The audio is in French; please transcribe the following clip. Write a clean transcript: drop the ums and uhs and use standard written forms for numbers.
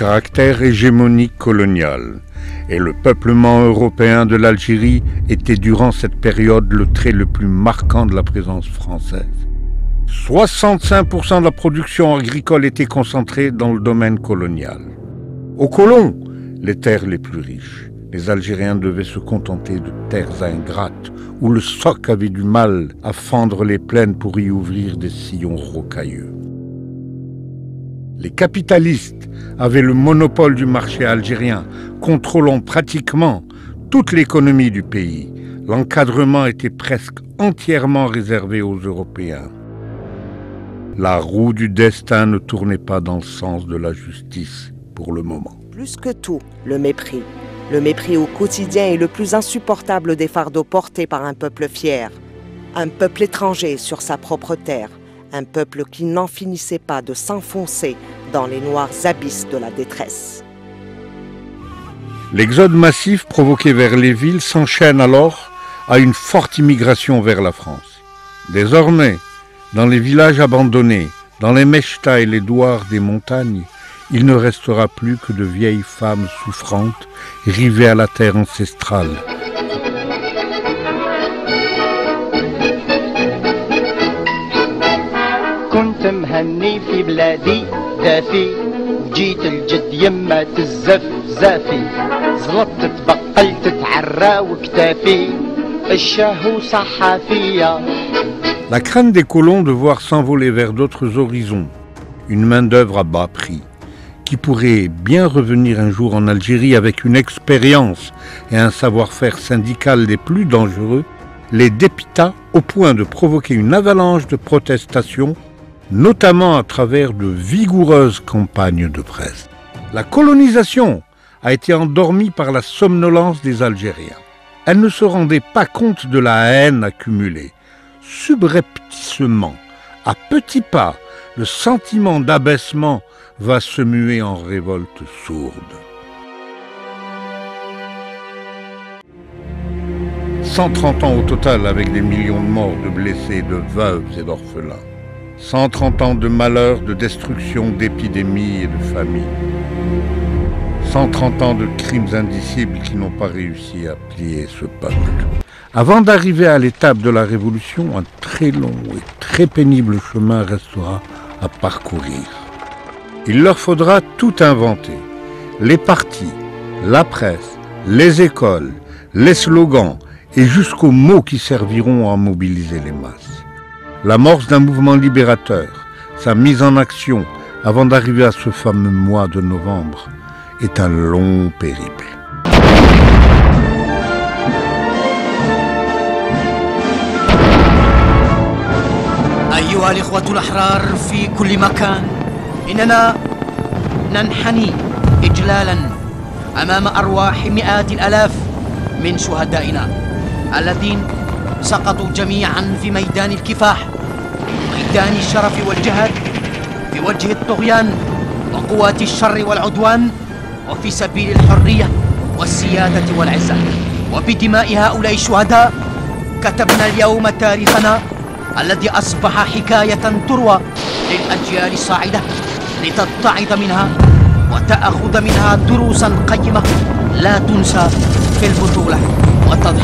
caractère hégémonique colonial et le peuplement européen de l'Algérie était durant cette période le trait le plus marquant de la présence française. 65% de la production agricole était concentrée dans le domaine colonial. Aux colons, les terres les plus riches, les Algériens devaient se contenter de terres ingrates où le soc avait du mal à fendre les plaines pour y ouvrir des sillons rocailleux. Les capitalistes avaient le monopole du marché algérien, contrôlant pratiquement toute l'économie du pays. L'encadrement était presque entièrement réservé aux Européens. La roue du destin ne tournait pas dans le sens de la justice pour le moment. Plus que tout, le mépris. Le mépris au quotidien est le plus insupportable des fardeaux portés par un peuple fier. Un peuple étranger sur sa propre terre. Un peuple qui n'en finissait pas de s'enfoncer dans les noirs abysses de la détresse. L'exode massif provoqué vers les villes s'enchaîne alors à une forte immigration vers la France. Désormais, dans les villages abandonnés, dans les mechtas et les douars des montagnes, il ne restera plus que de vieilles femmes souffrantes, rivées à la terre ancestrale. كنت مهني في بلادي دافي وجيت الجد يما تزفزافي زلطت تبقلت تعرى وكتافي الشاه صحافية. La crainte des colons de voir s'envoler vers d'autres horizons une main-d'œuvre à bas prix, qui pourrait bien revenir un jour en Algérie avec une expérience et un savoir-faire syndical des plus dangereux, les dépita au point de provoquer une avalanche de protestations, notamment à travers de vigoureuses campagnes de presse. La colonisation a été endormie par la somnolence des Algériens. Elle ne se rendait pas compte de la haine accumulée. Subrepticement, à petits pas, le sentiment d'abaissement va se muer en révolte sourde. 130 ans au total avec des millions de morts, de blessés, de veuves et d'orphelins. 130 ans de malheur, de destruction, d'épidémies et de famine. 130 ans de crimes indicibles qui n'ont pas réussi à plier ce peuple. Avant d'arriver à l'étape de la Révolution, un très long et très pénible chemin restera à parcourir. Il leur faudra tout inventer. Les partis, la presse, les écoles, les slogans et jusqu'aux mots qui serviront à mobiliser les masses. L'amorce d'un mouvement libérateur, sa mise en action avant d'arriver à ce fameux mois de novembre est un long périple. أيها الإخوة الأحرار في كل مكان، إننا ننحني إجلالا أمام أرواح مئات الآلاف من شهدائنا الذين سقطوا جميعا في ميدان الكفاح، ميدان الشرف والجهاد في وجه الطغيان وقوات الشر والعدوان وفي سبيل الحرية والسيادة والعزة. وبدماء هؤلاء الشهداء كتبنا اليوم تاريخنا الذي أصبح حكاية تروى للأجيال الصاعدة لتتعظ منها وتأخذ منها دروسا قيمة لا تنسى في البطولة والتضحية.